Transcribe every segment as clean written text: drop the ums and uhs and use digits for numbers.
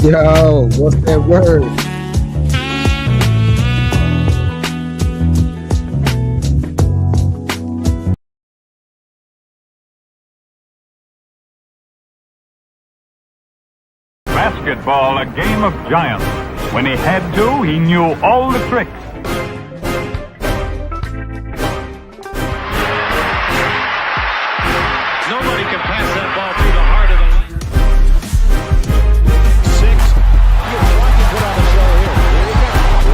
Yo, what's that word? Basketball, a game of giants. When he had to, he knew all the tricks. Nobody can pass that ball through the heart of the lane. 6. You're watching put on a show here. Here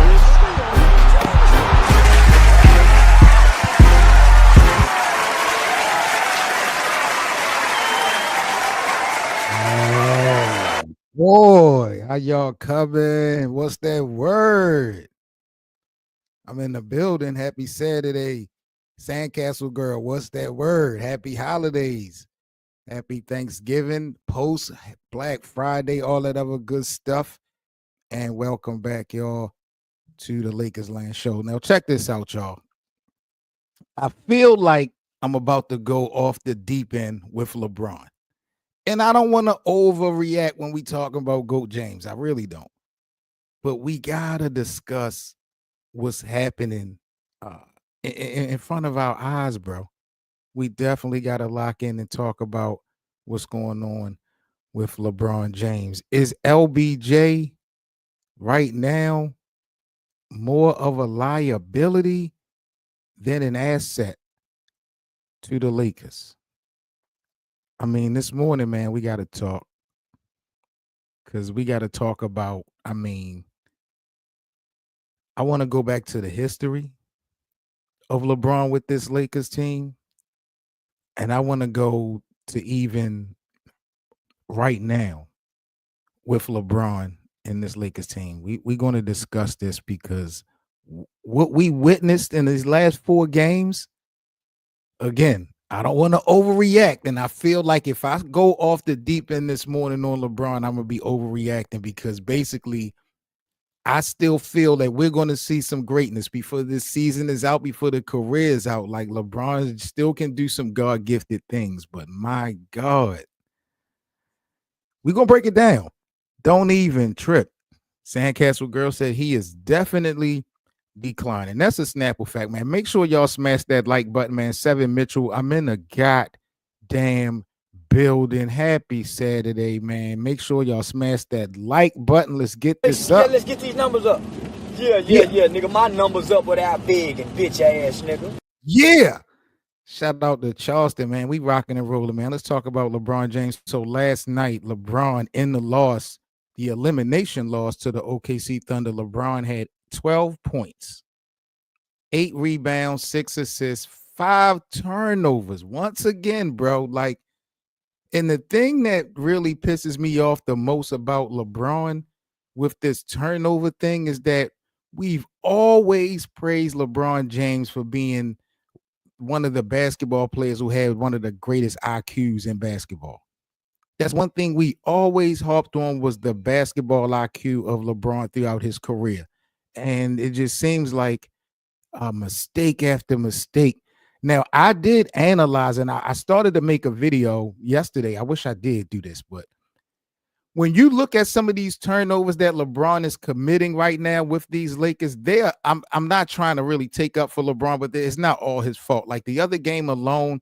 we Boy, how y'all coming? What's that word? I'm in the building. Happy Saturday. Sandcastle girl, what's that word? Happy holidays. Happy Thanksgiving, post Black Friday, all that other good stuff. And welcome back, y'all, to the Lakers Land Show. Now, check this out, y'all. I feel like I'm about to go off the deep end with LeBron. And I don't want to overreact when we talk about GOAT James. I really don't. But we got to discuss what's happening in front of our eyes, bro. We definitely got to lock in and talk about what's going on with LeBron James. Is LBJ right now more of a liability than an asset to the Lakers? I mean, this morning, man, we got to talk. Because we got to talk about, I want to go back to the history of LeBron with this Lakers team. And I want to go to even right now with LeBron and this Lakers team. We're going to discuss this because what we witnessed in these last 4 games, again, I don't want to overreact. And I feel like if I go off the deep end this morning on LeBron, I'm going to be overreacting because basically I still feel that we're going to see some greatness before this season is out, before the career is out. Like LeBron still can do some God-gifted things, but my God, we're going to break it down. Don't even trip. Sandcastle girl said he is definitely declining. That's a Snapple fact, man. Make sure y'all smash that like button, man. 7 Mitchell, I'm in a goddamn building. Happy Saturday, man. Make sure y'all smash that like button. Let's get this up. Let's get these numbers up. Yeah, nigga. My numbers up without big and bitch ass, nigga. Yeah. Shout out to Charleston, man. We rocking and rolling, man. Let's talk about LeBron James. So last night, LeBron in the elimination loss to the OKC Thunder, LeBron had 12 points, 8 rebounds, 6 assists, 5 turnovers. Once again, bro, like, and the thing that really pisses me off the most about LeBron with this turnover thing is that we've always praised LeBron James for being one of the basketball players who had one of the greatest IQs in basketball. That's one thing we always harped on, was the basketball IQ of LeBron throughout his career. And it just seems like mistake after mistake. Now, I did analyze, and I started to make a video yesterday. I wish I did do this, but when you look at some of these turnovers that LeBron is committing right now with these Lakers, I'm not trying to really take up for LeBron, but it's not all his fault. Like the other game alone,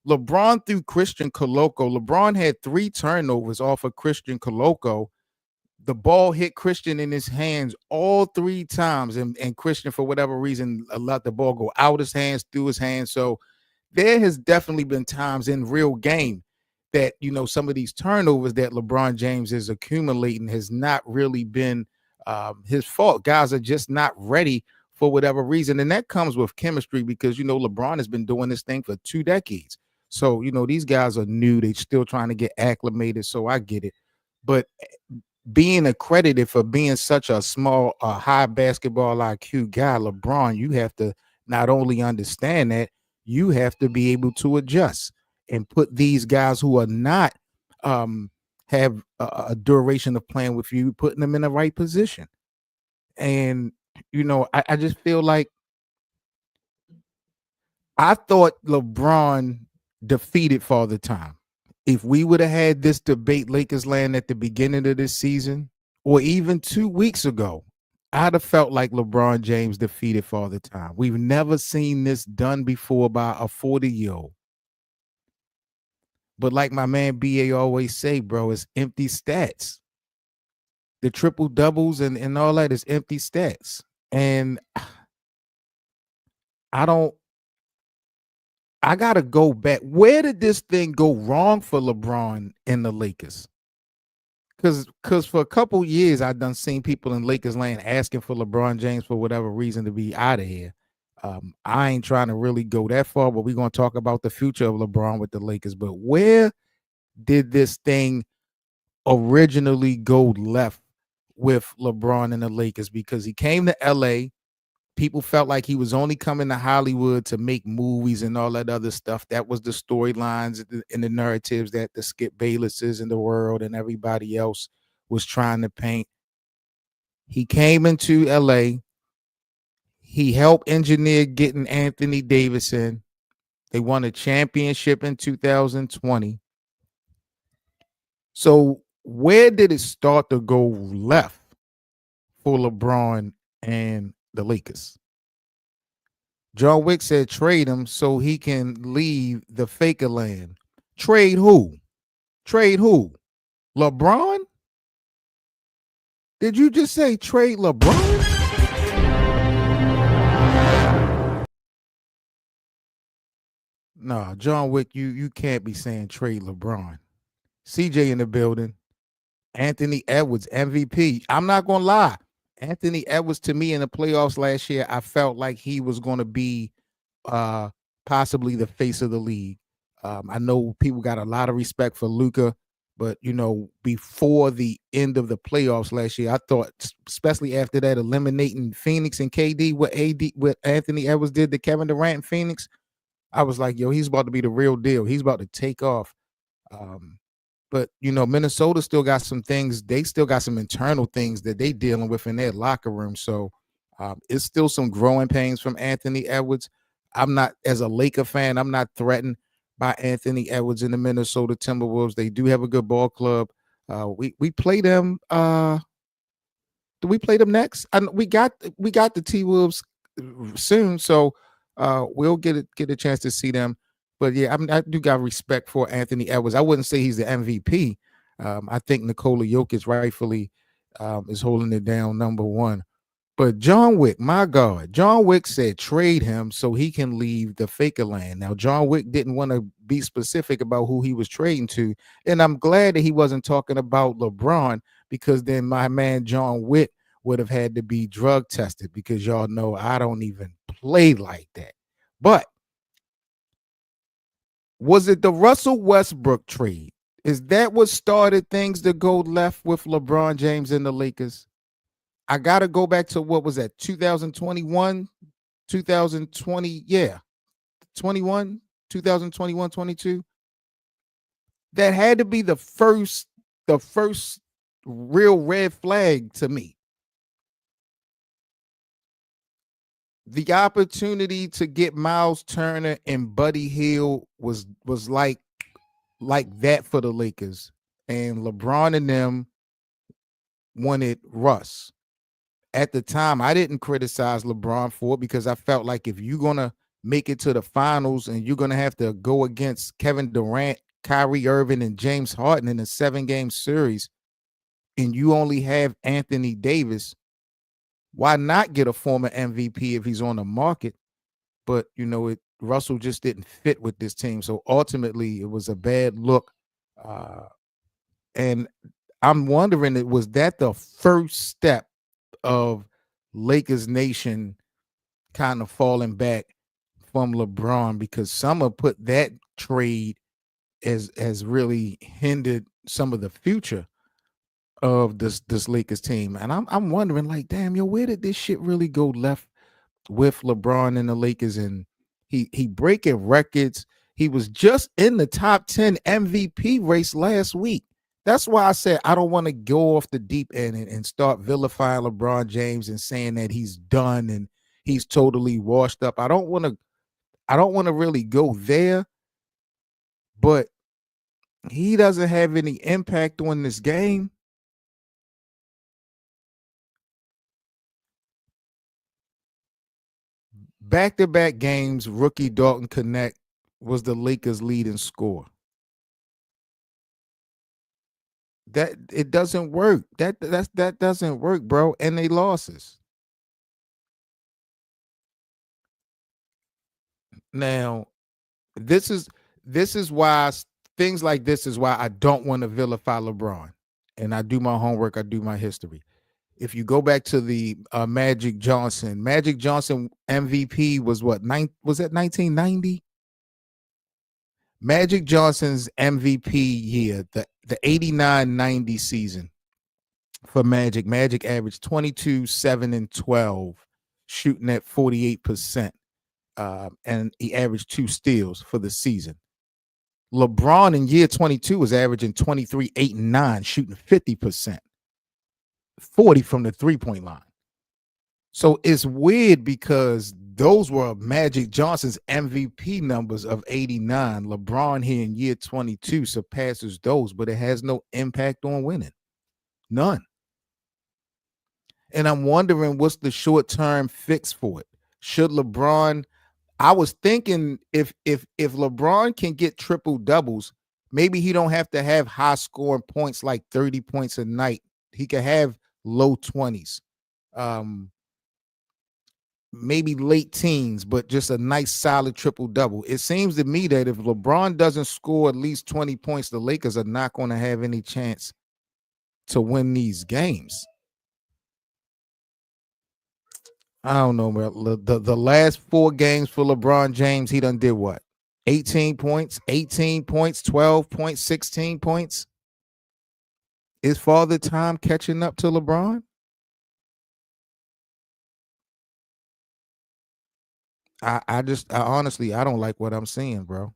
LeBron threw Christian Coloco. LeBron had 3 turnovers off of Christian Coloco. The ball hit Christian in his hands all 3 times, and Christian, for whatever reason, let the ball go out his hands, through his hands. So there has definitely been times in real game that, you know, some of these turnovers that LeBron James is accumulating has not really been his fault. Guys are just not ready for whatever reason. And that comes with chemistry because, you know, LeBron has been doing this thing for 2 decades. So, you know, these guys are new. They're still trying to get acclimated. So I get it. But being accredited for being such a small, high basketball IQ guy, LeBron, you have to not only understand that, you have to be able to adjust and put these guys who are not have a duration of playing with you, putting them in the right position. And, you know, I just feel like I thought LeBron defeated Father Time. If we would have had this debate, Lakers land, at the beginning of this season, or even 2 weeks ago, I'd have felt like LeBron James defeated Father Time. We've never seen this done before by a 40-year-old. But like my man BA always say, bro, it's empty stats. The triple doubles and all that is empty stats. And I gotta go back. Where did this thing go wrong for LeBron and the Lakers? Because for a couple years I done seen people in Lakers land asking for LeBron James for whatever reason to be out of here. I ain't trying to really go that far, but we're gonna talk about the future of LeBron with the Lakers. But where did this thing originally go left with LeBron and the Lakers? Because he came to LA. People felt like he was only coming to Hollywood to make movies and all that other stuff. That was the storylines and the narratives that the Skip Baylesses in the world and everybody else was trying to paint. He came into LA. He helped engineer getting Anthony Davis in. They won a championship in 2020. So where did it start to go left for LeBron and the Lakers? John Wick said trade him so he can leave the Faker land. Trade who? Trade who? LeBron? Did you just say trade LeBron? No, John Wick, you can't be saying trade LeBron. CJ in the building. Anthony Edwards, MVP. I'm not going to lie. Anthony Edwards, to me, in the playoffs last year, I felt like he was going to be possibly the face of the league. I know people got a lot of respect for Luka, but before the end of the playoffs last year, I thought, especially after that eliminating Phoenix and KD, what Anthony Edwards did to Kevin Durant and Phoenix, I was like, yo, he's about to be the real deal. He's about to take off. But Minnesota still got some things. They still got some internal things that they dealing with in their locker room. So it's still some growing pains from Anthony Edwards. I'm not, as a Laker fan, I'm not threatened by Anthony Edwards and the Minnesota Timberwolves. They do have a good ball club. We play them. Do we play them next? We got the T-Wolves soon, so we'll get a chance to see them. But yeah, I do got respect for Anthony Edwards. I wouldn't say he's the MVP. I think Nikola Jokic rightfully is holding it down number one. But John Wick, my God, John Wick said trade him so he can leave the Faker land. Now, John Wick didn't want to be specific about who he was trading to. And I'm glad that he wasn't talking about LeBron, because then my man John Wick would have had to be drug tested, because y'all know I don't even play like that. But was it the Russell Westbrook trade? Is that what started things to go left with LeBron James and the Lakers? I got to go back to, what was that, 2021, 2020, 21, 2021, 22. That had to be the first real red flag to me. The opportunity to get Miles Turner and Buddy Hield was like that for the Lakers, and LeBron and them wanted Russ. At the time, I didn't criticize LeBron for it, because I felt like if you're going to make it to the finals and you're going to have to go against Kevin Durant, Kyrie Irving, and James Harden in a 7-game series, and you only have Anthony Davis, why not get a former MVP if he's on the market? But, Russell just didn't fit with this team. So ultimately, it was a bad look. And I'm wondering, was that the first step of Lakers Nation kind of falling back from LeBron? Because some have put that trade as really hindered some of the future of this Lakers team. And I'm wondering, like, damn, where did this shit really go left with LeBron and the Lakers? And he breaking records. He was just in the top 10 MVP race last week. That's why I said I don't want to go off the deep end and start vilifying LeBron James and saying that he's done and he's totally washed up. I don't want to really go there, but he doesn't have any impact on this game. back-to-back games, rookie Dalton Knecht was the Lakers' leading scorer. That it doesn't work. That doesn't work, bro. And they losses. Now, this is why things like this is why I don't want to vilify LeBron. And I do my homework, I do my history. If you go back to the Magic Johnson MVP was what? Was that 1990? Magic Johnson's MVP year, the 89-90 season for Magic. Magic averaged 22, 7, and 12, shooting at 48%. And he averaged 2 steals for the season. LeBron in year 22 was averaging 23, 8, and 9, shooting 50%, 40 from the three-point line. So it's weird because those were Magic Johnson's MVP numbers of 89. LeBron here in year 22 surpasses those, but it has no impact on winning. None. And I'm wondering what's the short-term fix for it. Should LeBron, I was thinking if LeBron can get triple doubles, maybe he don't have to have high scoring points like 30 points a night. He could have low 20s. Maybe late teens, but just a nice solid triple double. It seems to me that if LeBron doesn't score at least 20 points, the Lakers are not going to have any chance to win these games. I don't know, bro. The last 4 games for LeBron James, he done did what? 18 points, 12 points, 16 points. Is Father Time catching up to LeBron? I honestly, I don't like what I'm seeing, bro.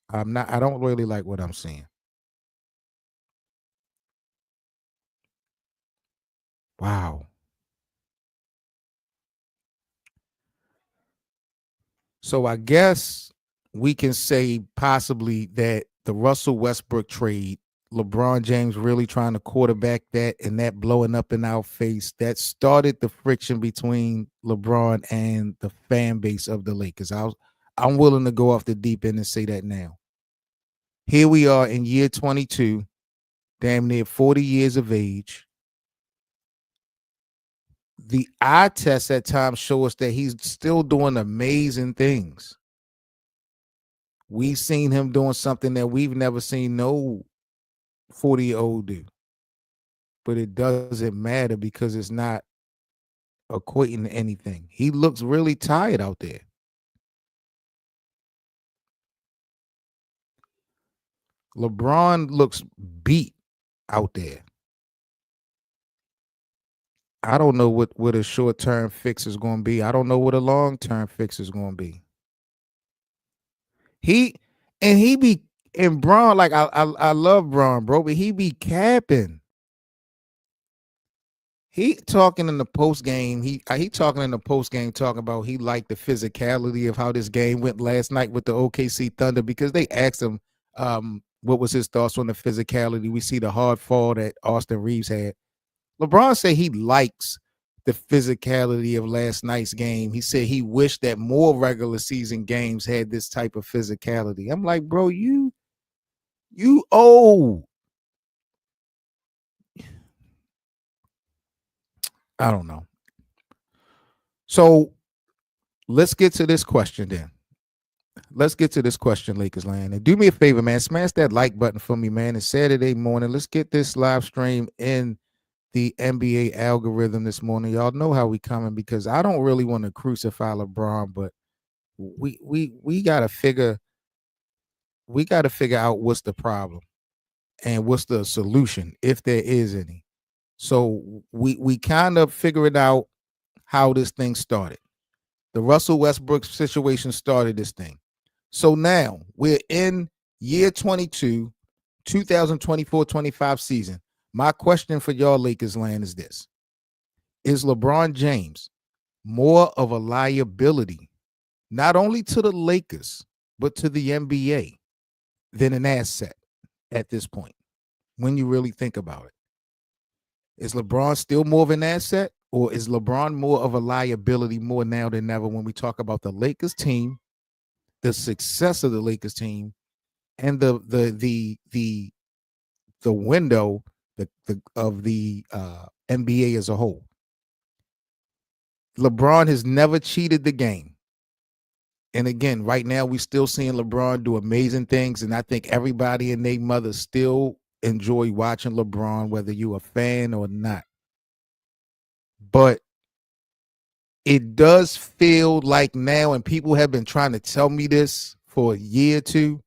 I don't really like what I'm seeing. Wow. So I guess we can say possibly that the Russell Westbrook trade, LeBron James really trying to quarterback that and that blowing up in our face, that started the friction between LeBron and the fan base of the Lakers. I'm willing to go off the deep end and say that now. Here we are in year 22, damn near 40 years of age. The eye tests at times show us that he's still doing amazing things. We've seen him doing something that we've never seen no 40-year-old do. But it doesn't matter because it's not equating to anything. He looks really tired out there. LeBron looks beat out there. I don't know what a short-term fix is going to be. I don't know what a long-term fix is going to be. Braun, like I love Braun, bro, but he be capping. He talking in the post game. He talking in the post game, talking about he liked the physicality of how this game went last night with the OKC Thunder because they asked him what was his thoughts on the physicality. We see the hard fall that Austin Reeves had. LeBron said he likes the physicality of last night's game. He said he wished that more regular season games had this type of physicality. I'm like, bro, you old. I don't know. So let's get to this question then. Let's get to this question, Lakers land. And do me a favor, man. Smash that like button for me, man. It's Saturday morning. Let's get this live stream in the NBA algorithm this morning. Y'all know how we coming because I don't really want to crucify LeBron, but we gotta figure out what's the problem and what's the solution if there is any. So we kind of figured out how this thing started. The Russell Westbrook situation started this thing. So now we're in year 22, 2024-25 season. My question for y'all Lakers land is this. Is LeBron James more of a liability, not only to the Lakers, but to the NBA than an asset at this point, when you really think about it? Is LeBron still more of an asset, or is LeBron more of a liability more now than ever when we talk about the Lakers team, the success of the Lakers team, and the window of the NBA as a whole? LeBron has never cheated the game. And again, right now we're still seeing LeBron do amazing things, and I think everybody and their mother still enjoy watching LeBron, whether you're a fan or not. But it does feel like now, and people have been trying to tell me this for a year or two,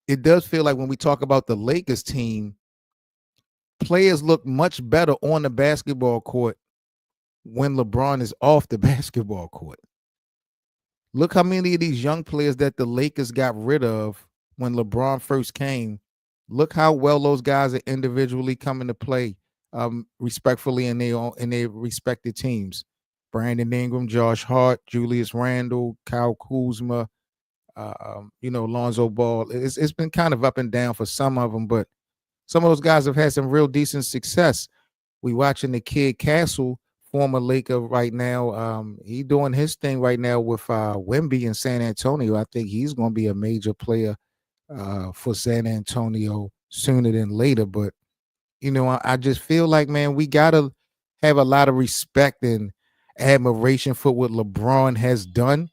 it does feel like when we talk about the Lakers team, players look much better on the basketball court when LeBron is off the basketball court. Look how many of these young players that the Lakers got rid of when LeBron first came. Look how well those guys are individually coming to play, respectfully in their respective teams. Brandon Ingram, Josh Hart, Julius Randle, Kyle Kuzma, Lonzo Ball. It's been kind of up and down for some of them, but some of those guys have had some real decent success. We watching the kid Castle, former Laker right now. He doing his thing right now with Wemby in San Antonio. I think he's going to be a major player for San Antonio sooner than later. But, I just feel like, man, we got to have a lot of respect and admiration for what LeBron has done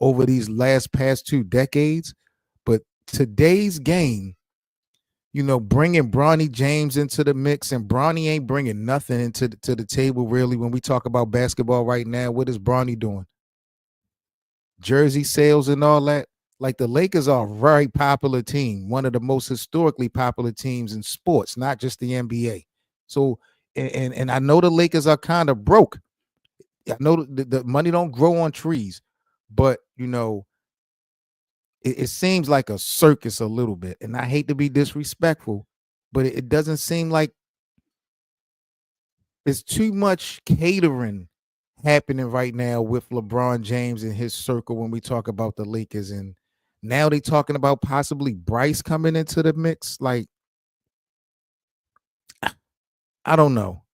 over these past 2 decades. But today's game, bringing Bronny James into the mix, and Bronny ain't bringing nothing to the table, really. When we talk about basketball right now, what is Bronny doing? Jersey sales and all that. Like, the Lakers are a very popular team, one of the most historically popular teams in sports, not just the NBA. So, and I know the Lakers are kind of broke. I know the money don't grow on trees, but, it seems like a circus a little bit. And I hate to be disrespectful, but it doesn't seem like it's too much catering happening right now with LeBron James and his circle when we talk about the Lakers. And now they talking about possibly Bryce coming into the mix. Like, I don't know.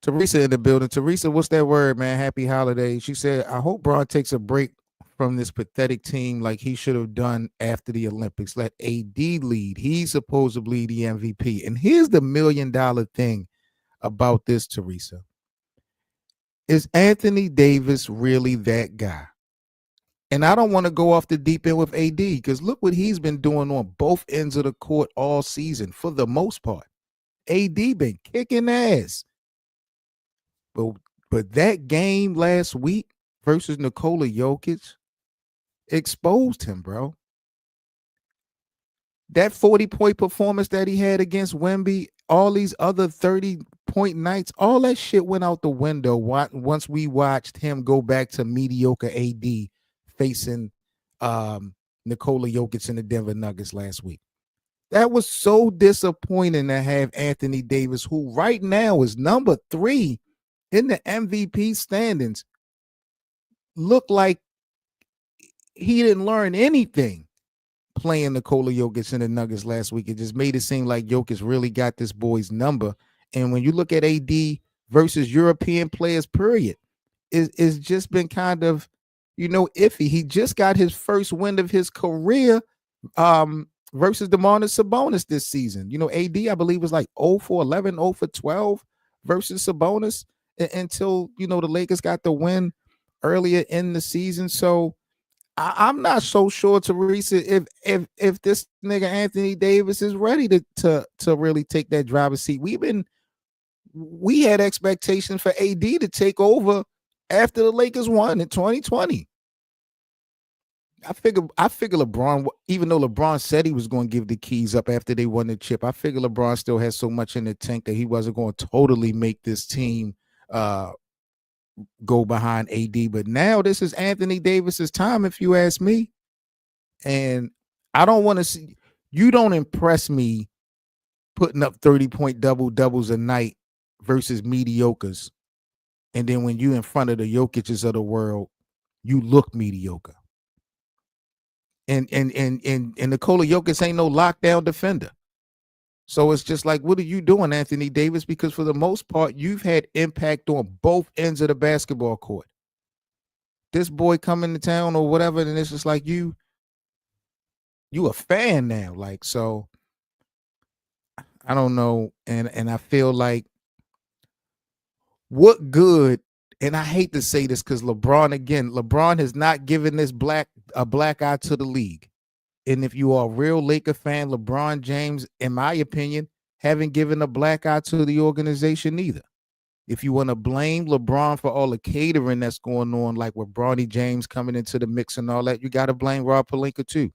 Teresa in the building. Teresa, what's that word, man? Happy holiday. She said, I hope Bron takes a break from this pathetic team like he should have done after the Olympics. Let AD lead. He's supposedly the MVP. And here's the $1 million thing about this, Teresa. Is Anthony Davis really that guy? And I don't want to go off the deep end with AD, because look what he's been doing on both ends of the court all season for the most part. AD been kicking ass. But that game last week versus Nikola Jokic exposed him, bro. That 40-point performance that he had against Wemby, all these other 30-point nights, all that shit went out the window once we watched him go back to mediocre AD facing Nikola Jokic in the Denver Nuggets last week. That was so disappointing to have Anthony Davis, who right now is number 3 in the MVP standings, look like he didn't learn anything playing Nikola Jokic in the Nuggets last week. It just made it seem like Jokic really got this boy's number. And when you look at AD versus European players, period, it's just been kind of, iffy. He just got his first win of his career versus Domantas Sabonis this season. AD, I believe, was like 0 for 11, 0 for 12 versus Sabonis until, the Lakers got the win earlier in the season. So I'm not so sure, Teresa, if this nigga Anthony Davis is ready to really take that driver's seat. We had expectations for AD to take over after the Lakers won in 2020. I figure LeBron, even though LeBron said he was going to give the keys up after they won the chip, I figure LeBron still has so much in the tank that he wasn't going to totally make this team go behind AD. But now this is Anthony Davis's time, if you ask me. And I don't want to see, you don't impress me putting up 30-point doubles a night versus mediocres. And then when you in front of the Jokic's of the world, you look mediocre. And Nikola Jokic ain't no lockdown defender. So it's just like, what are you doing, Anthony Davis? Because for the most part, you've had impact on both ends of the basketball court. This boy coming to town or whatever, and it's just like you a fan now. Like, so I don't know. And I feel like what good, and I hate to say this because LeBron has not given this a black eye to the league. And if you are a real Laker fan, LeBron James, in my opinion, haven't given a black eye to the organization either. If you want to blame LeBron for all the catering that's going on, like with Bronny James coming into the mix and all that, you got to blame Rob Pelinka too.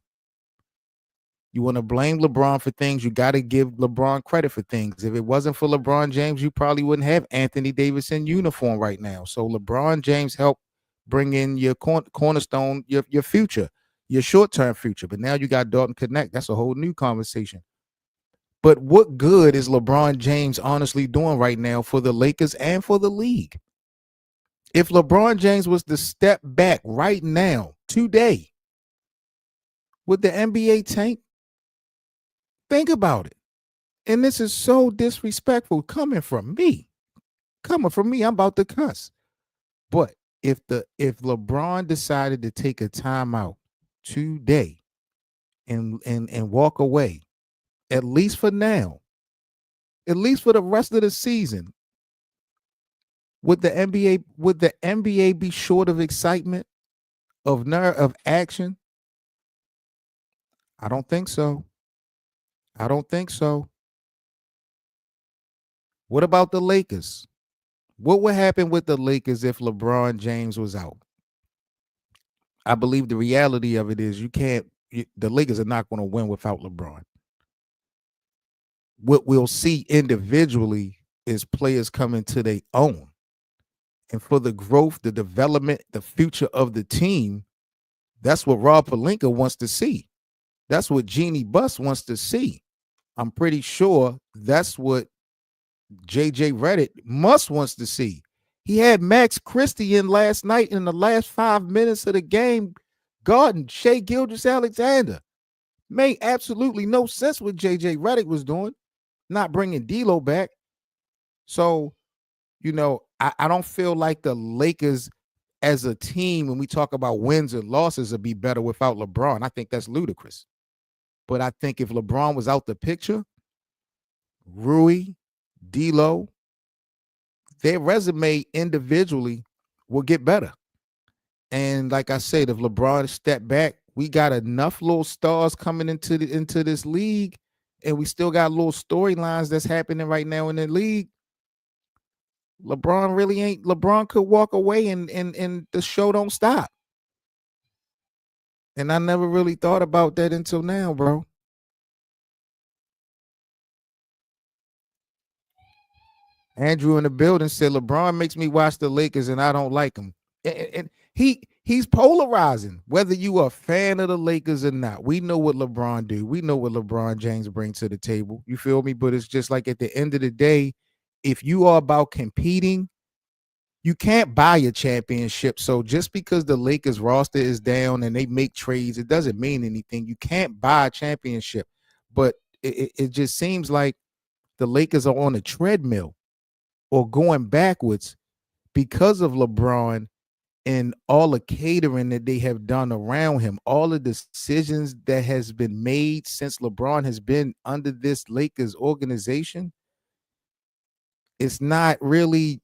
You want to blame LeBron for things, you got to give LeBron credit for things. If it wasn't for LeBron James, you probably wouldn't have Anthony Davis in uniform right now. So LeBron James helped bring in your cornerstone, your future, your short-term future. But now you got Dalton Knecht. That's a whole new conversation. But what good is LeBron James honestly doing right now for the Lakers and for the league? If LeBron James was to step back right now, today, would the NBA tank? Think about it. And this is so disrespectful coming from me. I'm about to cuss. But if LeBron decided to take a timeout today and walk away, at least for now, at least for the rest of the season, would the NBA be short of excitement, of action? I don't think so. What about the Lakers? What would happen with the Lakers if LeBron James was out? I believe the reality of it is the Lakers are not going to win without LeBron. What we'll see individually is players coming to their own. And for the growth, the development, the future of the team, that's what Rob Pelinka wants to see. That's what Jeannie Buss wants to see. I'm pretty sure that's what JJ Redick wants to see. He had Max Christie in last night in the last 5 minutes of the game, guarding Shai Gilgeous-Alexander. Made absolutely no sense what JJ Redick was doing, not bringing D'Lo back. So, I don't feel like the Lakers as a team, when we talk about wins and losses, would be better without LeBron. I think that's ludicrous. But I think if LeBron was out the picture, Rui, D'Lo, their resume individually will get better. And like I said, if LeBron stepped back, we got enough little stars coming into this league, and we still got little storylines that's happening right now in the league. LeBron could walk away and the show don't stop. And I never really thought about that until now, bro. Andrew in the building said LeBron makes me watch the Lakers and I don't like him. And he's polarizing, whether you are a fan of the Lakers or not. We know what LeBron do. We know what LeBron James brings to the table. You feel me? But it's just like at the end of the day, if you are about competing, you can't buy a championship. So just because the Lakers roster is down and they make trades, it doesn't mean anything. You can't buy a championship. But it just seems like the Lakers are on a treadmill or going backwards because of LeBron and all the catering that they have done around him, all the decisions that has been made since LeBron has been under this Lakers organization. It's not really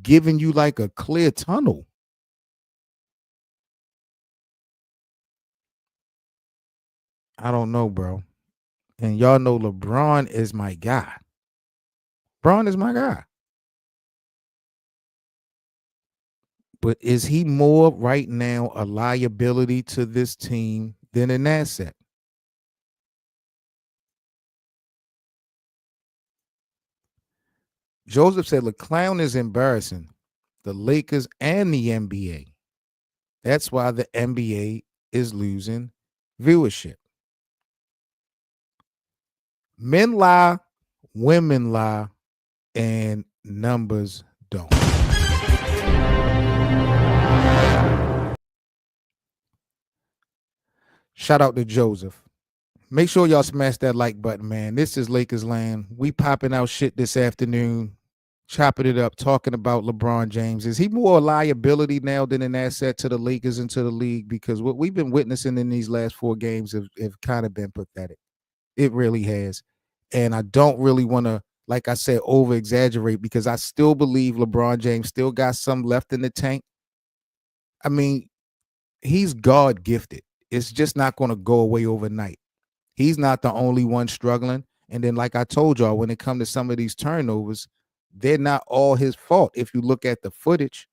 giving you like a clear tunnel. I don't know, bro. And y'all know LeBron is my guy. LeBron is my guy. But is he more right now a liability to this team than an asset? Joseph said, LeClown is embarrassing the Lakers and the NBA. That's why the NBA is losing viewership. Men lie, women lie, and numbers don't. Shout out to Joseph. Make sure y'all smash that like button, man. This is Lakers Land. We popping out shit this afternoon, chopping it up, talking about LeBron James. Is he more a liability now than an asset to the Lakers and to the league? Because what we've been witnessing in these last 4 games have kind of been pathetic. It really has. And I don't really want to, like I said, over exaggerate, because I still believe LeBron James still got some left in the tank. I mean, he's God gifted. It's just not going to go away overnight. He's not the only one struggling. And then, like I told y'all, when it comes to some of these turnovers, they're not all his fault if you look at the footage.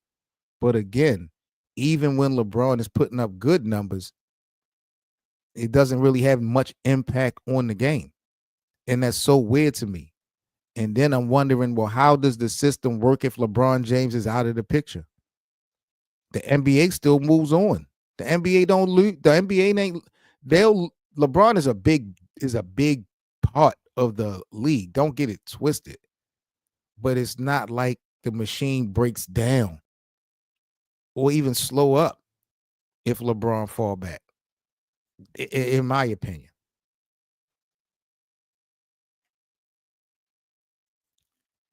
But again, even when LeBron is putting up good numbers, it doesn't really have much impact on the game. And that's so weird to me. And then I'm wondering, well, how does the system work if LeBron James is out of the picture? The NBA still moves on. The NBA don't lose. The NBA ain't. LeBron is a big part of the league. Don't get it twisted. But it's not like the machine breaks down or even slow up if LeBron fall back, in my opinion.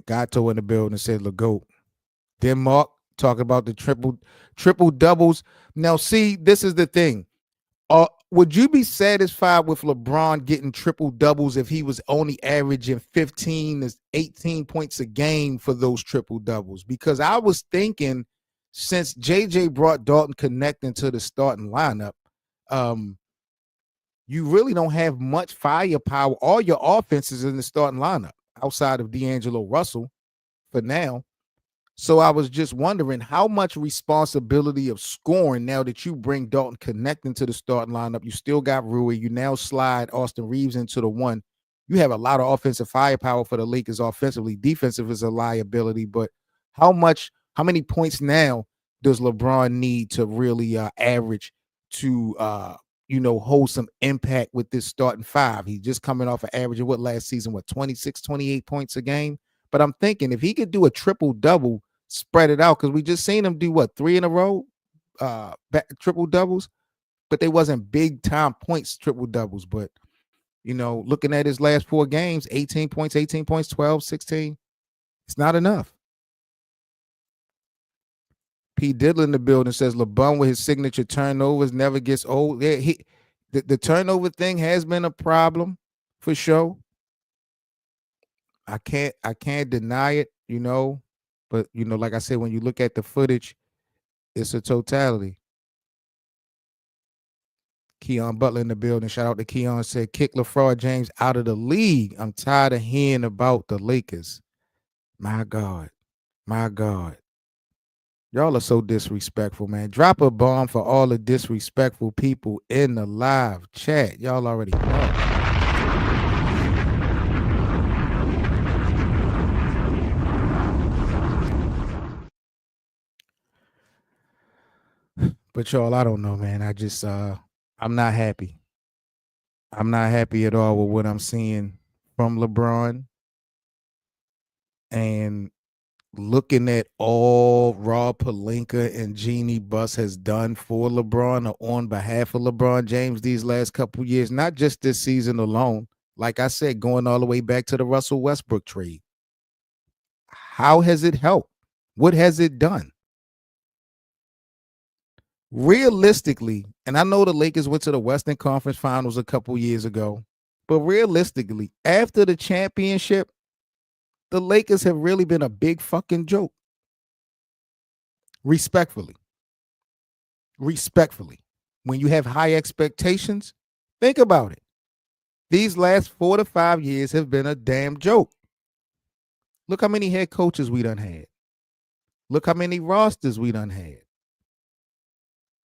Gato in the building said LeGoat. Then Mark talking about the triple doubles. Now, see, this is the thing. Would you be satisfied with LeBron getting triple doubles if he was only averaging 15 to 18 points a game for those triple doubles? Because I was thinking, since JJ brought Dalton Knecht into the starting lineup, you really don't have much firepower. All your offenses in the starting lineup outside of D'Angelo Russell for now. So I was just wondering how much responsibility of scoring now that you bring Dalton Knecht into the starting lineup. You still got Rui. You now slide Austin Reeves into the 1. You have a lot of offensive firepower for the Lakers offensively. Defensive is a liability, but how many points now does LeBron need to really average to hold some impact with this starting 5? He's just coming off an average of last season, 26, 28 points a game. But I'm thinking if he could do a triple double, spread it out, because we just seen him do 3 in a row, triple doubles, but they wasn't big time points triple doubles. But looking at his last 4 games, 18 points, 12, 16, it's not enough. P. Diddler in the building says LeBron with his signature turnovers never gets old. Yeah, the turnover thing has been a problem for sure. I can't deny it, but like I said, when you look at the footage, it's a totality. Keon Butler in the building. Shout out to Keon. Said kick LeBron James out of the league. I'm tired of hearing about the Lakers. My God. Y'all are so disrespectful, man. Drop a bomb for all the disrespectful people in the live chat. Y'all already know. But y'all, I don't know, man. I just I'm not happy. I'm not happy at all with what I'm seeing from LeBron. And looking at all Rob Pelinka and Jeannie Buss has done for LeBron or on behalf of LeBron James these last couple years, not just this season alone. Like I said, going all the way back to the Russell Westbrook trade. How has it helped? What has it done? Realistically, and I know the Lakers went to the Western Conference Finals a couple years ago, but realistically, after the championship, the Lakers have really been a big fucking joke. Respectfully. When you have high expectations, think about it. These last 4 to 5 years have been a damn joke. Look how many head coaches we done had. Look how many rosters we done had.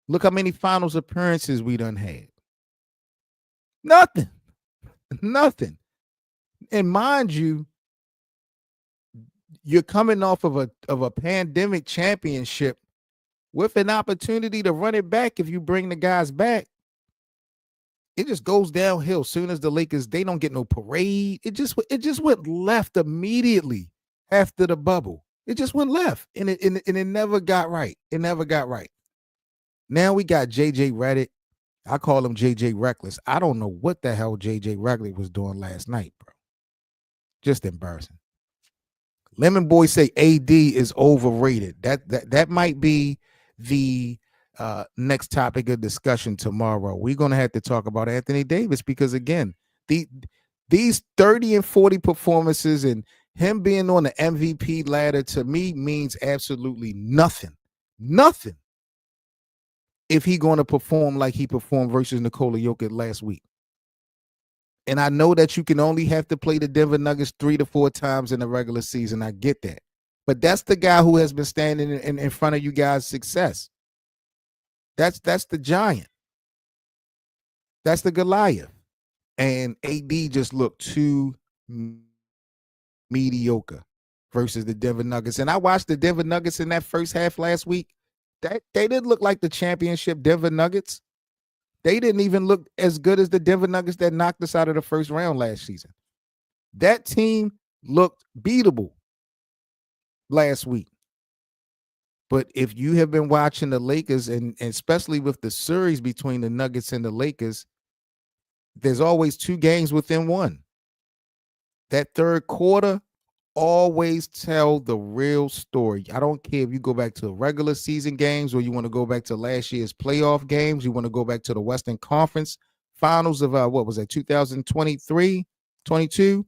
Look how many finals appearances we done had. Nothing. And mind you, you're coming off of a pandemic championship with an opportunity to run it back if you bring the guys back. It just goes downhill. Soon as the Lakers, they don't get no parade. It just went left immediately after the bubble. It just went left, and it never got right. It never got right. Now we got JJ Redick. I call him JJ Reckless. I don't know what the hell JJ Reckless was doing last night, bro. Just embarrassing. Lemon Boy say AD is overrated. That might be the next topic of discussion tomorrow. We're gonna have to talk about Anthony Davis because again, these 30 and 40 performances and him being on the MVP ladder to me means absolutely nothing. Nothing. If he going to perform like he performed versus Nikola Jokic last week. And I know that you can only have to play the Denver Nuggets 3 to 4 times in the regular season. I get that. But that's the guy who has been standing in front of you guys' success. That's the giant. That's the Goliath. And AD just looked too mediocre versus the Denver Nuggets. And I watched the Denver Nuggets in that first half last week. They didn't look like the championship Denver Nuggets. They didn't even look as good as the Denver Nuggets that knocked us out of the first round last season. That team looked beatable last week. But if you have been watching the Lakers, and especially with the series between the Nuggets and the Lakers, there's always 2 games within one. That third quarter always tell the real story. I don't care if you go back to regular season games or you want to go back to last year's playoff games. You want to go back to the Western Conference Finals of what was that, 2023, 22?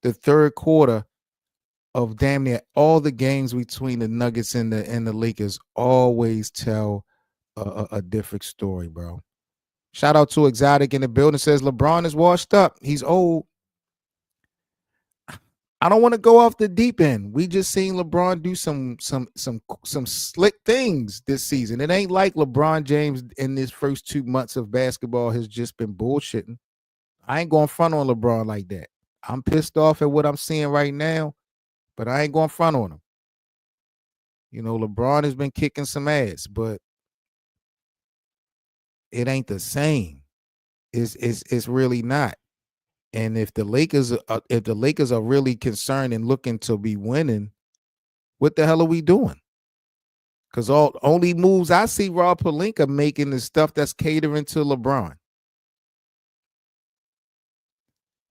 The third quarter of damn near all the games between the Nuggets and the Lakers always tell a different story, bro. Shout out to Exotic in the building. Says LeBron is washed up. He's old. I don't want to go off the deep end. We just seen LeBron do some slick things this season. It ain't like LeBron James in his first 2 months of basketball has just been bullshitting. I ain't going front on LeBron like that. I'm pissed off at what I'm seeing right now, but I ain't going front on him. You know, LeBron has been kicking some ass, but it ain't the same. It's really not. And if the Lakers are really concerned and looking to be winning, what the hell are we doing? Because only moves I see Rob Pelinka making is stuff that's catering to LeBron.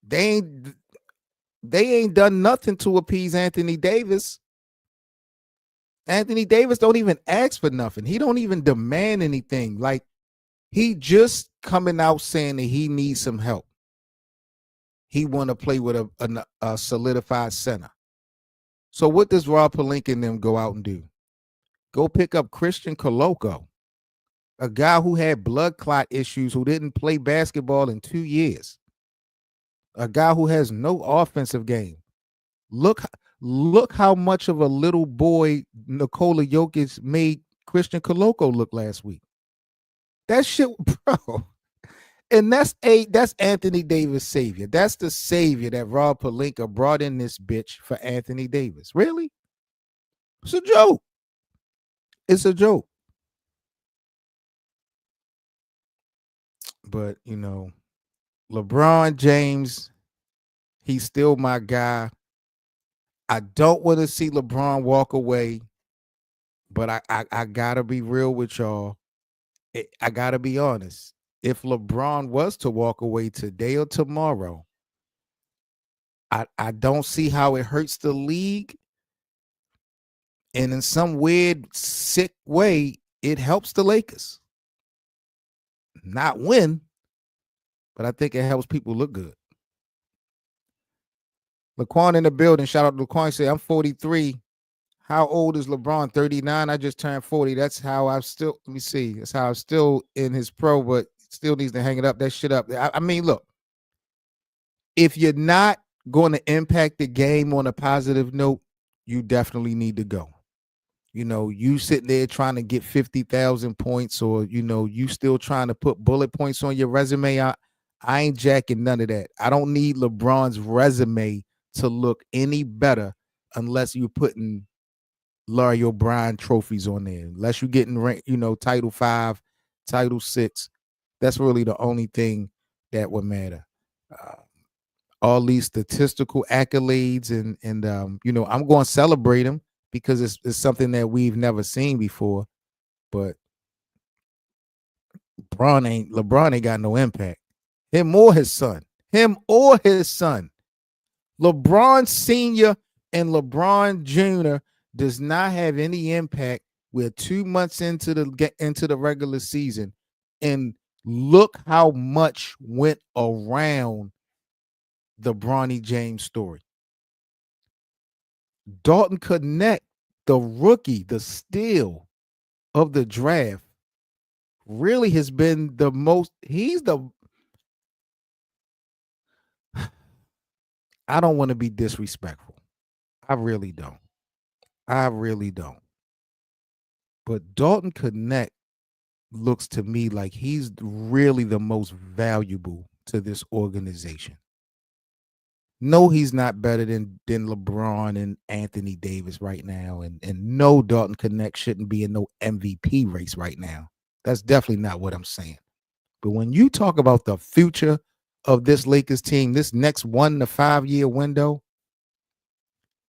They ain't done nothing to appease Anthony Davis. Anthony Davis don't even ask for nothing. He don't even demand anything. Like, he just coming out saying that he needs some help. He want to play with a solidified center. So what does Rob Pelinka and them go out and do? Go pick up Christian Koloko, a guy who had blood clot issues, who didn't play basketball in 2 years, a guy who has no offensive game. Look how much of a little boy Nikola Jokic made Christian Koloko look last week. That shit, bro. And that's Anthony Davis' savior. That's the savior that Rob Pelinka brought in this bitch for Anthony Davis. Really? It's a joke. It's a joke. But, you know, LeBron James, he's still my guy. I don't want to see LeBron walk away, but I got to be real with y'all. I got to be honest. If LeBron was to walk away today or tomorrow, I don't see how it hurts the league. And in some weird, sick way, it helps the Lakers. Not win, but I think it helps people look good. Laquan in the building. Shout out to Laquan. Say, I'm 43. How old is LeBron? 39. I just turned 40. That's how I'm still, let me see. That's how I'm still in his pro, but still needs to hang it up. That shit up. I mean, look, if you're not going to impact the game on a positive note, you definitely need to go. You know, you sitting there trying to get 50,000 points, or, you know, you still trying to put bullet points on your resume. I ain't jacking none of that. I don't need LeBron's resume to look any better unless you're putting Larry O'Brien trophies on there. Unless you're getting, you know, Title 5, Title 6. That's really the only thing that would matter. All these statistical accolades and you know, I'm going to celebrate them because it's something that we've never seen before. But, LeBron ain't got no impact. Him or his son. LeBron Sr. and LeBron Jr. does not have any impact. We're 2 months into the regular season, and look how much went around the Bronny James story. Dalton Knecht, the rookie, the steal of the draft, really has been the most. I don't want to be disrespectful. I really don't. But Dalton Knecht looks to me like he's really the most valuable to this organization. No, he's not better than LeBron and Anthony Davis right now. And no, Dalton Knecht shouldn't be in no MVP race right now. That's definitely not what I'm saying. But when you talk about the future of this Lakers team, this next 1 to 5 year window,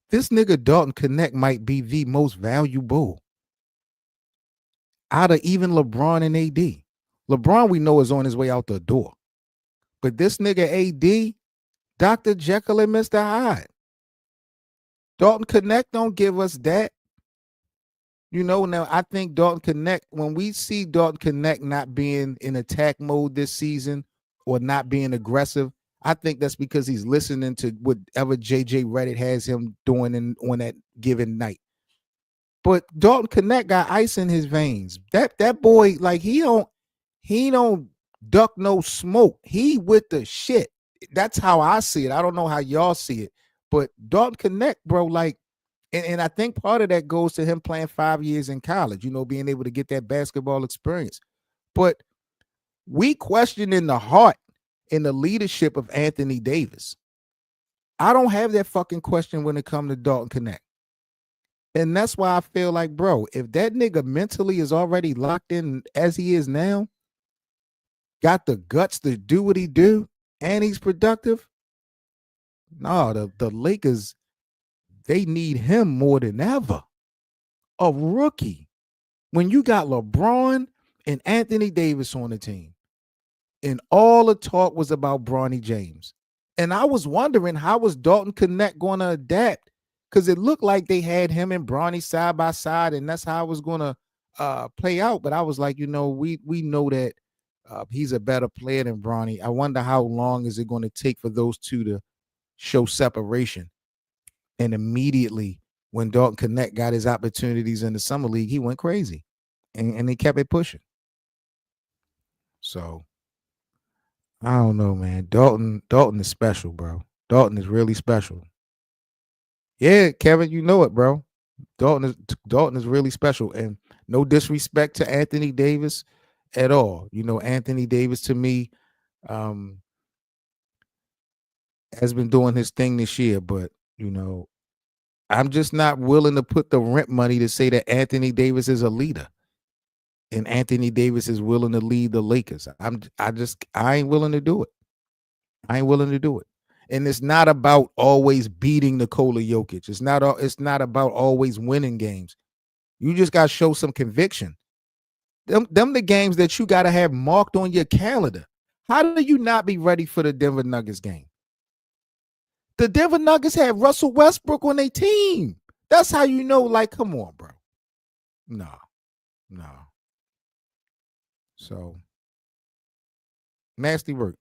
this nigga Dalton Knecht might be the most valuable out of even LeBron and AD. LeBron, we know, is on his way out the door. But this nigga AD, Dr. Jekyll and Mr. Hyde. Dalton Knecht don't give us that. Now I think Dalton Knecht, when we see Dalton Knecht not being in attack mode this season or not being aggressive, I think that's because he's listening to whatever JJ Redick has him doing on that given night. But Dalton Knecht got ice in his veins. That boy, like, he don't duck no smoke. He with the shit. That's how I see it. I don't know how y'all see it. But Dalton Knecht, bro, like, and I think part of that goes to him playing 5 years in college, being able to get that basketball experience. But we question in the heart and the leadership of Anthony Davis. I don't have that fucking question when it comes to Dalton Knecht. And that's why I feel like, bro, if that nigga mentally is already locked in as he is now, got the guts to do what he do, and he's productive, no, the Lakers, they need him more than ever. A rookie. When you got LeBron and Anthony Davis on the team, and all the talk was about Bronny James. And I was wondering, how was Dalton Knecht going to adapt? Because it looked like they had him and Bronny side by side, and that's how it was going to play out. But I was like, we know that he's a better player than Bronny. I wonder how long is it going to take for those two to show separation. And immediately when Dalton Knecht got his opportunities in the summer league, he went crazy, and they kept it pushing. So I don't know, man. Dalton is special, bro. Dalton is really special. Yeah, Kevin, you know it, bro. Dalton is really special, and no disrespect to Anthony Davis at all. Anthony Davis to me has been doing his thing this year, but I'm just not willing to put the rent money to say that Anthony Davis is a leader, and Anthony Davis is willing to lead the Lakers. I ain't willing to do it. And it's not about always beating Nikola Jokic. It's not about always winning games. You just got to show some conviction. Them the games that you got to have marked on your calendar. How do you not be ready for the Denver Nuggets game? The Denver Nuggets had Russell Westbrook on their team. That's how you know, like, come on, bro. No. So, nasty work.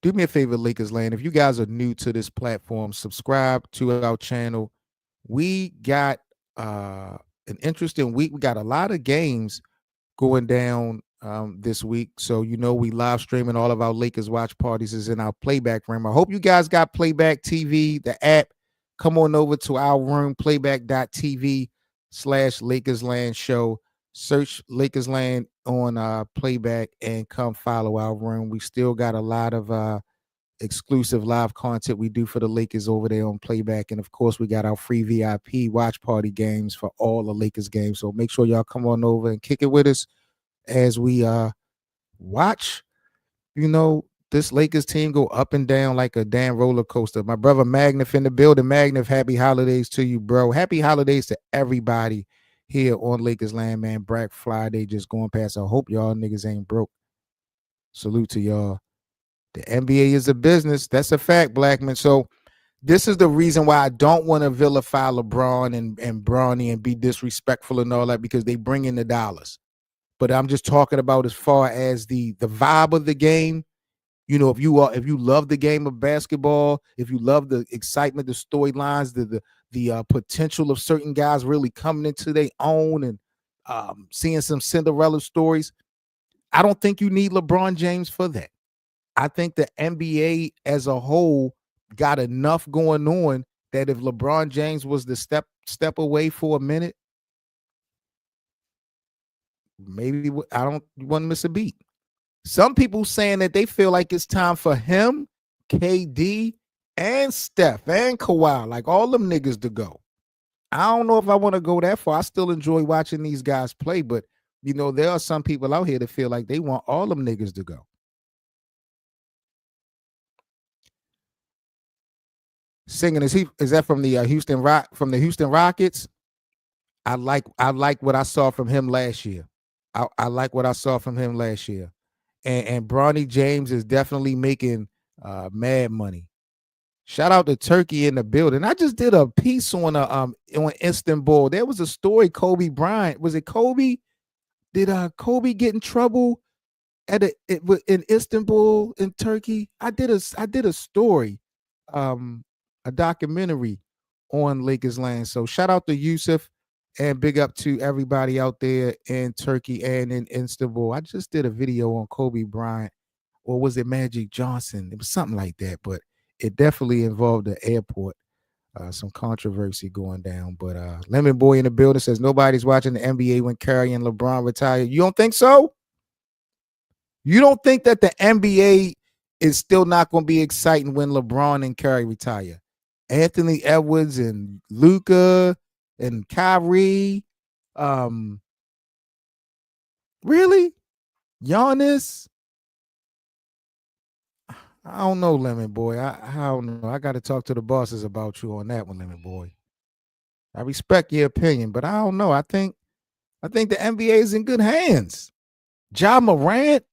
Do me a favor, Lakers land. If you guys are new to this platform, subscribe to our channel. We got an interesting week. We got a lot of games going down this week. So, we live streaming all of our Lakers watch parties is in our playback room. I hope you guys got Playback TV, the app. Come on over to our room, playback.tv/LakersLand show. Search Lakersland on Playback and come follow our room. We still got a lot of exclusive live content we do for the Lakers over there on Playback. And of course, we got our free VIP watch party games for all the Lakers games. So make sure y'all come on over and kick it with us as we watch, this Lakers team go up and down like a damn roller coaster. My brother Magnif in the building. Magnif, happy holidays to you, bro. Happy holidays to everybody here on Lakers Land, man. Black Friday just going past. I hope y'all niggas ain't broke. Salute to y'all. The NBA is a business. That's a fact, Blackman. So this is the reason why I don't want to vilify LeBron and Bronny and be disrespectful and all that, because they bring in the dollars. But I'm just talking about as far as the vibe of the game. You know, if you love the game of basketball, if you love the excitement, the storylines, the potential of certain guys really coming into their own and seeing some Cinderella stories, I don't think you need LeBron James for that. I think the NBA as a whole got enough going on that if LeBron James was to step away for a minute, maybe I don't want to miss a beat. Some people saying that they feel like it's time for him, KD, and Steph, and Kawhi, like all them niggas to go. I don't know if I want to go that far. I still enjoy watching these guys play, but, you know, there are some people out here that feel like they want all them niggas to go. Singing, is that from the Houston Rockets? I like what I saw from him last year. I like what I saw from him last year. And Bronny James is definitely making mad money. Shout out to Turkey in the building. I just did a piece on Istanbul. There was a story. Kobe Bryant, was it Kobe? Did Kobe get in trouble in Istanbul in Turkey? I did a story, a documentary on Lakers Land. So shout out to Yusuf. And big up to everybody out there in Turkey and in Istanbul. I just did a video on Kobe Bryant, or was it Magic Johnson? It was something like that, but it definitely involved the airport. Some controversy going down. But Lemon Boy in the building says nobody's watching the NBA when Curry and LeBron retire. You don't think so? You don't think that the NBA is still not going to be exciting when LeBron and Curry retire? Anthony Edwards and Luka and Kyrie, really? Giannis? I don't know, Lemon Boy. I don't know. I got to talk to the bosses about you on that one, Lemon Boy. I respect your opinion, but I don't know. I think the NBA is in good hands. Ja Morant.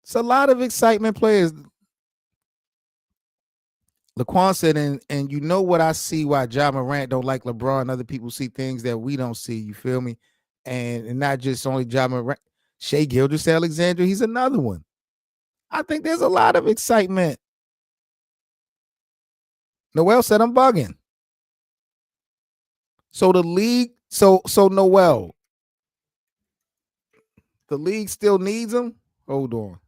It's a lot of excitement players. Laquan said, and you know what I see why Ja Morant don't like LeBron. Other people see things that we don't see. You feel me? And not just only Ja Morant. Shai Gilgeous-Alexander, he's another one. I think there's a lot of excitement. Noel said I'm bugging. So the league, so Noel, the league still needs him? Hold on.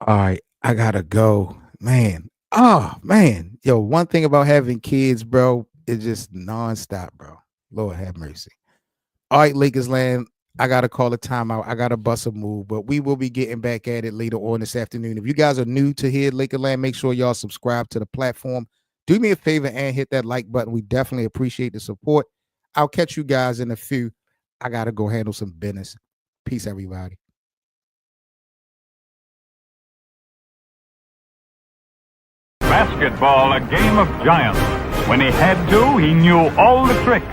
All right, I gotta go, man. Oh man, yo, one thing about having kids, bro, is just nonstop, bro. Lord have mercy. All right, Lakers Land, I gotta call a timeout. I gotta bust a move, but we will be getting back at it later on this afternoon. If you guys are new to here, Lakers Land, make sure y'all subscribe to the platform. Do me a favor and hit that like button. We definitely appreciate the support. I'll catch you guys in a few. I gotta go handle some business. Peace, everybody. Basketball, a game of giants. When he had to, he knew all the tricks.